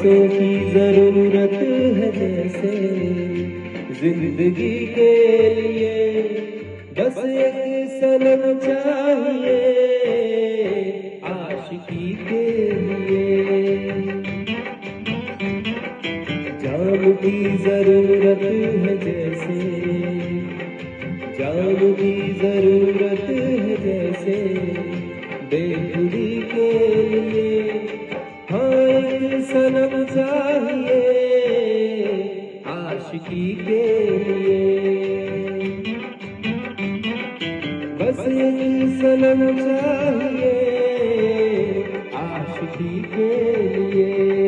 सांसों की जरूरत है जैसे जिंदगी के लिए, बस एक सनम चाहिए आशिकी के लिए। जान की जरूरत है जैसे, जान की जरूरत है जैसे बेखुदी के लिए। हाँ एक सनम चाहिए आशिकी के लिए, बस एक सनम चाहिए आशिकी के लिए।